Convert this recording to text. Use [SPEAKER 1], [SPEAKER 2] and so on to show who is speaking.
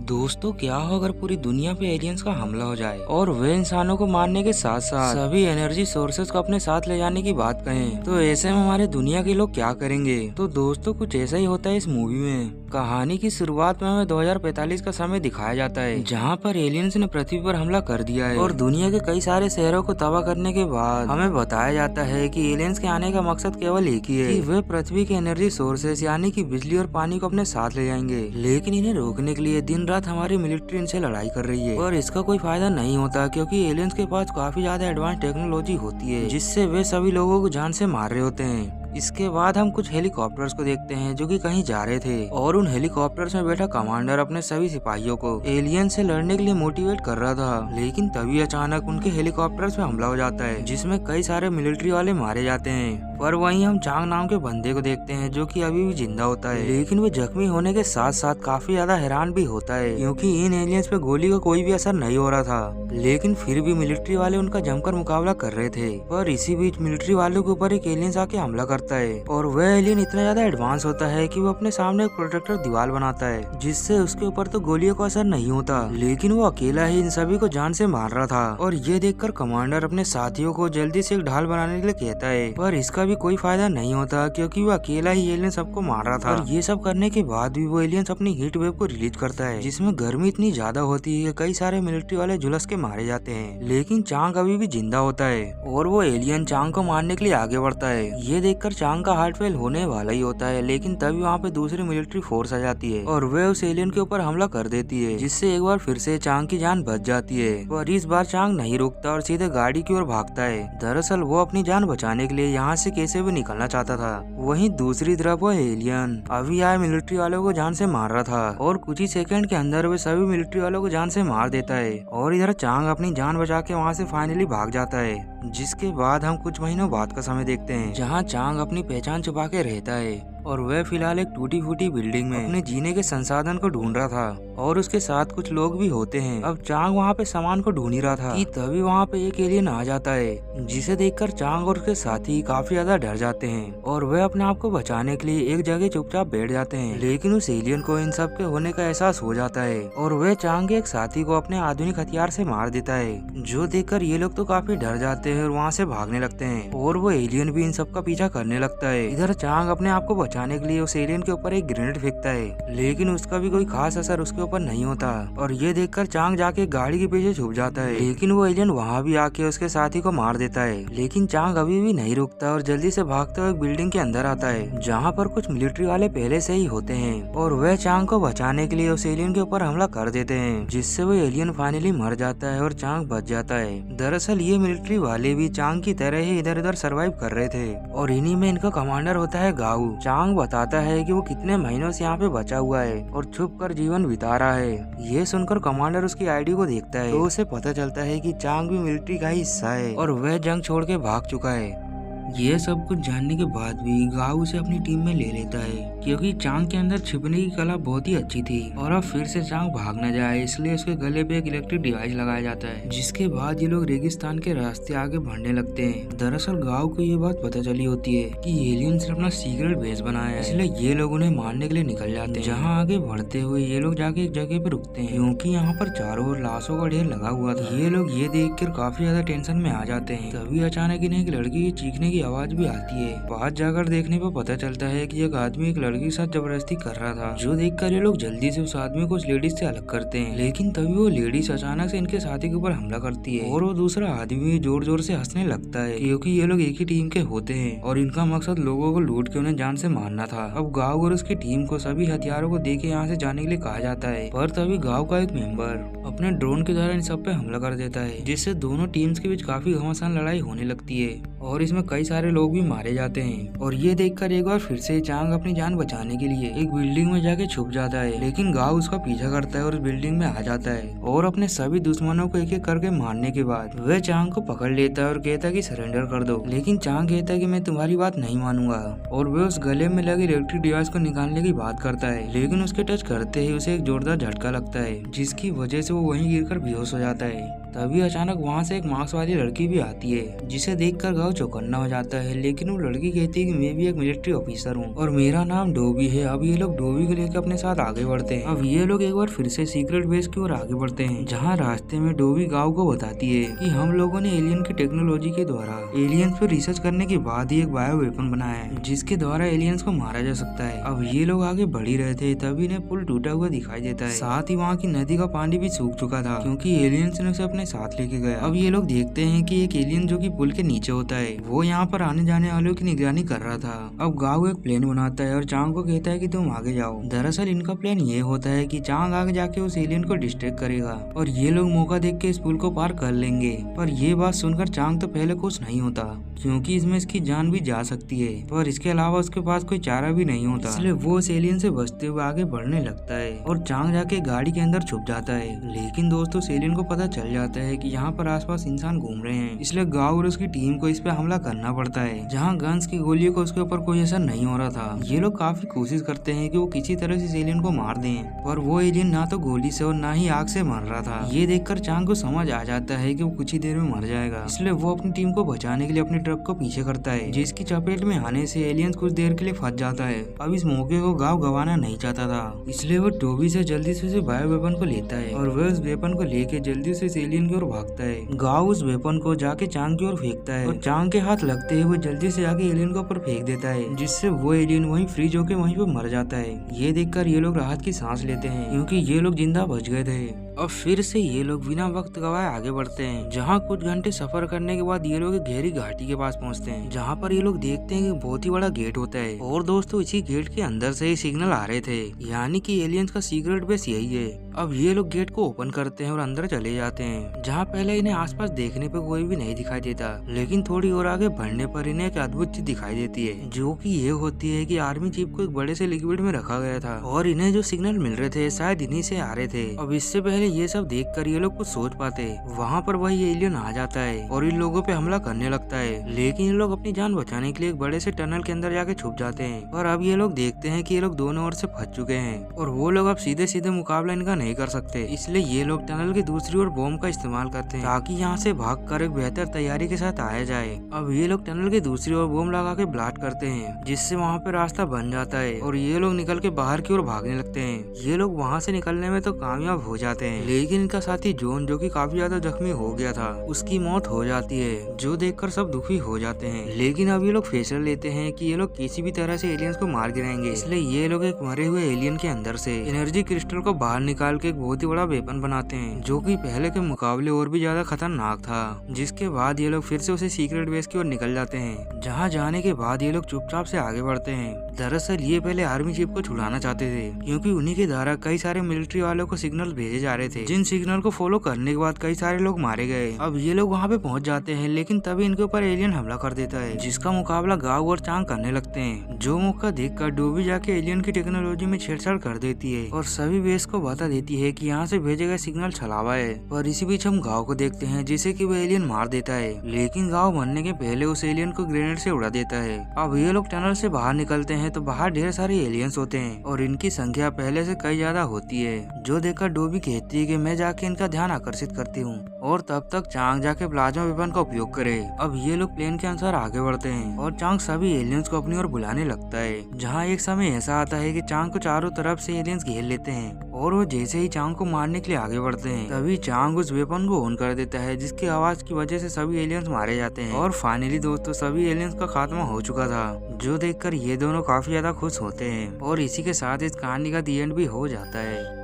[SPEAKER 1] दोस्तों क्या हो अगर पूरी दुनिया पे एलियंस का हमला हो जाए और वे इंसानों को मारने के साथ साथ सभी एनर्जी सोर्सेज को अपने साथ ले जाने की बात कहें तो ऐसे में हमारे दुनिया के लोग क्या करेंगे। तो दोस्तों कुछ ऐसा ही होता है इस मूवी में। कहानी की शुरुआत में हमें 2045 का समय दिखाया जाता है जहाँ पर एलियंस ने पृथ्वी पर हमला कर दिया है और दुनिया के कई सारे शहरों को तबाह करने के बाद हमें बताया जाता है कि एलियंस के आने का मकसद केवल एक ही है कि वे पृथ्वी के एनर्जी सोर्सेस यानी कि बिजली और पानी को अपने साथ ले जाएंगे। लेकिन इन्हें रोकने के लिए दिन रात हमारी मिलिट्री इनसे लड़ाई कर रही है और इसका कोई फायदा नहीं होता क्योंकि एलियंस के पास काफी ज्यादा एडवांस टेक्नोलॉजी होती है जिससे वे सभी लोगों को जान से मार रहे होते हैं। इसके बाद हम कुछ हेलीकॉप्टर्स को देखते हैं जो कि कहीं जा रहे थे और उन हेलीकॉप्टर्स में बैठा कमांडर अपने सभी सिपाहियों को एलियन से लड़ने के लिए मोटिवेट कर रहा था। लेकिन तभी अचानक उनके हेलीकॉप्टर्स पे हमला हो जाता है जिसमें कई सारे मिलिट्री वाले मारे जाते हैं। पर वहीं हम चांग नाम के बंदे को देखते हैं जो कि अभी भी जिंदा होता है, लेकिन वो जख्मी होने के साथ साथ काफी ज्यादा हैरान भी होता है क्योंकि इन एलियंस पे गोली का कोई भी असर नहीं हो रहा था। लेकिन फिर भी मिलिट्री वाले उनका जमकर मुकाबला कर रहे थे। पर इसी बीच मिलिट्री वालों के ऊपर एक एलियंस आके हमला करता है और वह एलियन इतना ज्यादा एडवांस होता है कि वो अपने सामने एक प्रोटेक्टर दीवार बनाता है जिससे उसके ऊपर तो गोलियों का असर नहीं होता, लेकिन वो अकेला ही इन सभी को जान से मार रहा था। और ये देखकर कमांडर अपने साथियों को जल्दी से एक ढाल बनाने के लिए कहता है, पर इसका भी कोई फायदा नहीं होता क्योंकि वो अकेला ही एलियन सबको मार रहा था। और ये सब करने के बाद भी वो एलियन अपनी हीट वेव को रिलीज करता है जिसमें गर्मी इतनी ज्यादा होती है कई सारे मिलिट्री वाले झुलस के मारे जाते हैं। लेकिन चांग अभी भी जिंदा होता है और वो एलियन चांग को मारने के लिए आगे बढ़ता है। ये देखकर चांग का हार्ट फेल होने वाला ही होता है, लेकिन तभी वहाँ पे दूसरी मिलिट्री फोर्स आ जाती है और वे उस एलियन के ऊपर हमला कर देती है जिससे एक बार फिर से चांग की जान बच जाती है। पर इस बार चांग नहीं रुकता और सीधे गाड़ी की ओर भागता है। दरअसल वो अपनी जान बचाने के लिए यहाँ से कैसे भी निकलना चाहता था। वहीं दूसरी तरफ वो एलियन अभी आए मिलिट्री वालों को जान से मार रहा था और कुछ ही सेकंड के अंदर वे सभी मिलिट्री वालों को जान से मार देता है। और इधर चांग अपनी जान बचा के वहाँ से फाइनली भाग जाता है। जिसके बाद हम कुछ महीनों बाद का समय देखते हैं जहाँ चांग अपनी पहचान छुपा के रहता है और वह फिलहाल एक टूटी फूटी बिल्डिंग में अपने जीने के संसाधन को ढूंढ रहा था और उसके साथ कुछ लोग भी होते हैं। अब चांग वहाँ पे सामान को ढूंढ ही रहा था कि तभी वहाँ पे एक एलियन आ जाता है जिसे देखकर चांग और उसके साथी काफी ज्यादा डर जाते हैं और वह अपने आप को बचाने के लिए एक जगह चुपचाप बैठ जाते हैं। लेकिन उस एलियन को इन सब के होने का एहसास हो जाता है और वह चांग के एक साथी को अपने आधुनिक हथियार से मार देता है, जो देखकर ये लोग तो काफी डर जाते हैं और वहाँ से भागने लगते हैं और वो एलियन भी इन सब का पीछा करने लगता है। इधर चांग अपने आप को बचाने के लिए उस एलियन के ऊपर एक ग्रेनेड फेंकता है, लेकिन उसका भी कोई खास असर उसके ऊपर नहीं होता और ये देखकर चांग जाके गाड़ी के पीछे छुप जाता है। लेकिन वो एलियन वहाँ भी आके उसके साथी को मार देता है। लेकिन चांग अभी भी नहीं रुकता और जल्दी से भागते हुए बिल्डिंग के अंदर आता है जहाँ पर कुछ मिलिट्री वाले पहले से ही होते हैं और वह चांग को बचाने के लिए उस एलियन के ऊपर हमला कर देते हैं जिससे वो एलियन फाइनली मर जाता है और चांग बच जाता है। दरअसल ये मिलिट्री वाले भी चांग की तरह ही इधर उधर सर्वाइव कर रहे थे और इन्हीं में इनका कमांडर होता है गाऊ। चांग बताता है कि वो कितने महीनों से यहाँ पे बचा हुआ है और छुप कर जीवन बिता रहा है। ये सुनकर कमांडर उसकी आईडी को देखता है तो उसे पता चलता है कि चांग भी मिलिट्री का ही हिस्सा है और वह जंग छोड़ के भाग चुका है। ये सब कुछ जानने के बाद भी गाऊ उसे अपनी टीम में ले लेता है क्योंकि चांग के अंदर छिपने की कला बहुत ही अच्छी थी और अब फिर से चांग भाग न जाए इसलिए उसके गले पे एक इलेक्ट्रिक डिवाइस लगाया जाता है, जिसके बाद ये लोग रेगिस्तान के रास्ते आगे बढ़ने लगते हैं। दरअसल गाऊ को ये बात पता चली होती है कि एलियंस ने अपना सीक्रेट बेस बनाया है, इसलिए ये लोग उन्हें मारने के लिए निकल जाते हैं। जहाँ आगे बढ़ते हुए ये लोग जाके एक जगह पे रुकते हैं क्योंकि यहाँ पर चारों ओर लाशों का ढेर लगा हुआ था। ये लोग ये देख कर काफी ज्यादा टेंशन में आ जाते हैं। तभी अचानक इन्हें एक लड़की की चीखने की आवाज भी आती है। पास जाकर देखने पर पता चलता है कि एक आदमी एक लड़की के साथ जबरदस्ती कर रहा था, जो देखकर ये लोग जल्दी से उस आदमी को उस लेडीज से अलग करते हैं। लेकिन तभी वो लेडीज अचानक से इनके साथी के ऊपर हमला करती है और वो दूसरा आदमी जोर जोर से हंसने लगता है क्योंकि ये लोग एक ही टीम के होते हैं और इनका मकसद लोगों को लूट के उन्हें जान से मारना था। अब गाँव और उसकी टीम को सभी हथियारों को देके यहाँ से जाने के लिए कहा जाता है, पर तभी गाँव का एक मेंबर अपने ड्रोन के द्वारा इन सब पे हमला कर देता है, जिससे दोनों टीम्स के बीच काफी घमासान लड़ाई होने लगती है और इसमें कई सारे लोग भी मारे जाते हैं। और ये देखकर एक बार फिर से चांग अपनी जान बचाने के लिए एक बिल्डिंग में जाके छुप जाता है, लेकिन गाँव उसका पीछा करता है और उस बिल्डिंग में आ जाता है और अपने सभी दुश्मनों को एक एक करके मारने के बाद वह चांग को पकड़ लेता है और कहता है कि सरेंडर कर दो। लेकिन चांग कहता है कि मैं तुम्हारी बात नहीं मानूंगा और वह उस गले में लगे इलेक्ट्रिक डिवाइस को निकालने की बात करता है, लेकिन उसके टच करते ही उसे एक जोरदार झटका लगता है जिसकी वजह से वो वहीं गिरकर बेहोश हो जाता है। तभी अचानक वहाँ से एक मार्क्स वाली लड़की भी आती है, जिसे देखकर गाँव चौकन्ना हो जाता है। लेकिन वो लड़की कहती है कि मैं भी एक मिलिट्री ऑफिसर हूँ और मेरा नाम डोबी है। अब ये लोग डोबी को लेकर अपने साथ आगे बढ़ते हैं। अब ये लोग एक बार फिर से सीक्रेट बेस की ओर आगे बढ़ते हैं, जहाँ रास्ते में डोबी गाँव को बताती है कि हम लोगों ने एलियन की टेक्नोलॉजी के द्वारा एलियंस पर रिसर्च करने के बाद ही एक बायो वेपन बनाया है, जिसके द्वारा एलियंस को मारा जा सकता है। अब ये लोग आगे बढ़ ही रहे थे, तभी इन्हें पुल टूटा हुआ दिखाई देता है। साथ ही वहाँ की नदी का पानी भी सूख चुका था, क्योंकि एलियंस ने उसे अपने साथ लेके गया। अब ये लोग देखते हैं कि एक एलियन जो कि पुल के नीचे होता है, वो यहाँ पर आने जाने वालों की निगरानी कर रहा था। अब गाँव एक प्लेन बनाता है और चांग को कहता है कि तुम आगे जाओ। दरअसल इनका प्लान ये होता है कि चांग आगे जाके उस एलियन को डिस्ट्रैक्ट करेगा और ये लोग मौका देख के इस पुल को पार कर लेंगे। पर ये बात सुनकर चांग तो पहले खुश नहीं होता, क्योंकि इसमें इसकी जान भी जा सकती है, पर इसके अलावा उसके पास कोई चारा भी नहीं होता। इसलिए वो उस एलियन से बचते हुए आगे बढ़ने लगता है और चांग जाके गाड़ी के अंदर छुप जाता है। लेकिन दोस्तों उस एलियन को पता चल जाता है कि यहाँ पर आसपास इंसान घूम रहे हैं, इसलिए गाँव और उसकी टीम को इस पे हमला करना पड़ता है। जहाँ गन्स की गोलियों को उसके ऊपर कोई असर नहीं हो रहा था। ये लोग काफी कोशिश करते हैं कि वो किसी तरह से इस एलियन को मार दें, पर वो एलियन ना तो गोली से और ना ही आग से मर रहा था। ये देखकर चांग को समझ आ जाता है कि वो कुछ ही देर में मर जाएगा, इसलिए वो अपनी टीम को बचाने के लिए अपने ट्रक को पीछे करता है, जिसकी चपेट में आने से एलियंस कुछ देर के लिए फंस जाता है। अब इस मौके को गाँव गंवाना नहीं चाहता था, इसलिए वो डोबी से जल्दी से बायो वेपन को लेता है और वह उस वेपन को लेके जल्दी से इस एलियन की ओर भागता है। गाँव उस वेपन को जाके चांग की ओर फेंकता है और चांग के हाथ लगते ही वो जल्दी से जाके एलियन के ऊपर फेंक देता है, जिससे वो एलियन वहीं फ्रीज होके वहीं पे मर जाता है। ये देखकर ये लोग राहत की सांस लेते हैं, क्योंकि ये लोग जिंदा बच गए थे। और फिर से ये लोग बिना वक्त गवाए आगे बढ़ते हैं, जहाँ कुछ घंटे सफर करने के बाद ये लोग एक गहरी घाटी के पास पहुँचते हैं, जहाँ पर ये लोग देखते हैं कि बहुत ही बड़ा गेट होता है। और दोस्तों इसी गेट के अंदर से ही सिग्नल आ रहे थे, यानी कि एलियंस का सीक्रेट बेस यही है। अब ये लोग गेट को ओपन करते हैं और अंदर चले जाते हैं, जहाँ पहले इन्हें आसपास देखने पे कोई भी नहीं दिखाई देता। लेकिन थोड़ी और आगे बढ़ने पर इन्हें एक अद्भुत चीज दिखाई देती है, जो कि ये होती है कि आर्मी चीफ को एक बड़े से लिक्विड में रखा गया था और इन्हें जो सिग्नल मिल रहे थे शायद इन्हीं से आ रहे थे। अब इससे पहले ये सब देखकर ये लोग कुछ सोच पाते, वहाँ पर वही एलियन आ जाता है और इन लोगों पे हमला करने लगता है। लेकिन ये लोग अपनी जान बचाने के लिए एक बड़े से टनल के अंदर जाके छुप जाते हैं। और अब ये लोग देखते हैं कि ये लोग दोनों ओर से फंस चुके हैं और वो लोग अब सीधे सीधे मुकाबला इनका नहीं कर सकते, इसलिए ये लोग टनल की दूसरी ओर बॉम्ब का इस्तेमाल करते हैं, ताकि यहाँ से भागकर एक बेहतर तैयारी के साथ आया जाए। अब ये लोग टनल की दूसरी ओर बॉम्ब लगा के ब्लास्ट करते हैं, जिससे वहाँ पे रास्ता बन जाता है और ये लोग निकल के बाहर की ओर भागने लगते हैं। ये लोग वहाँ से निकलने में तो कामयाब हो जाते हैं, लेकिन इनका साथी जॉन जो कि काफी ज्यादा जख्मी हो गया था, उसकी मौत हो जाती है, जो देखकर सब दुखी हो जाते हैं। लेकिन अब ये लोग फैसला लेते हैं कि ये लोग किसी भी तरह से एलियंस को मार गिराएंगे, इसलिए ये लोग एक मरे हुए एलियन के अंदर से एनर्जी क्रिस्टल को बाहर निकाल के एक बहुत ही बड़ा वेपन बनाते हैं, जो कि पहले के मुकाबले और भी ज्यादा खतरनाक था। जिसके बाद ये लोग फिर से उसे सीक्रेट बेस की ओर निकल जाते हैं, जहाँ जाने के बाद ये लोग चुपचाप से आगे बढ़ते हैं। दरअसल ये पहले आर्मी चीफ को छुड़ाना चाहते थे, क्योंकि उन्हीं के द्वारा कई सारे मिलिट्री वालों को सिग्नल भेजे जा रहे थे, जिन सिग्नल को फॉलो करने के बाद कई सारे लोग मारे गए। अब ये लोग वहाँ पे पहुँच जाते हैं, लेकिन तभी इनके ऊपर एलियन हमला कर देता है, जिसका मुकाबला गाँव और चांग करने लगते हैं। जो मौका देखकर डोबी जाके एलियन की टेक्नोलॉजी में छेड़छाड़ कर देती है और सभी बेस को बता देती है कि यहाँ से भेजे गए सिग्नल छलावा है। और इसी बीच हम गाँव को देखते हैं, जिसे कि वो एलियन मार देता है, लेकिन गाँव मरने के पहले उस एलियन को ग्रेनेड से उड़ा देता है। अब ये लोग टनल से बाहर निकलते हैं तो बाहर ढेर सारे एलियंस होते हैं और इनकी संख्या पहले से कई ज्यादा होती है, जो देखकर डोबी कहती है कि मैं जाके इनका ध्यान आकर्षित करती हूँ और तब तक चांग जाके प्लाज्मा वेपन का उपयोग करे। अब ये लोग प्लेन के अनुसार आगे बढ़ते हैं और चांग सभी एलियंस को अपनी ओर बुलाने लगता है, जहाँ एक समय ऐसा आता है कि चांग को चारों तरफ से एलियंस घेर लेते हैं और वो जैसे ही चांग को मारने के लिए आगे बढ़ते हैं, तभी चांग उस वेपन को ऑन कर देता है, जिसकी आवाज की वजह से सभी एलियंस मारे जाते हैं। और फाइनली दोस्तों सभी एलियंस का खात्मा हो चुका था, जो देखकर ये दोनों काफी ज्यादा खुश होते हैं और इसी के साथ इस कहानी का दी एंड भी हो जाता है।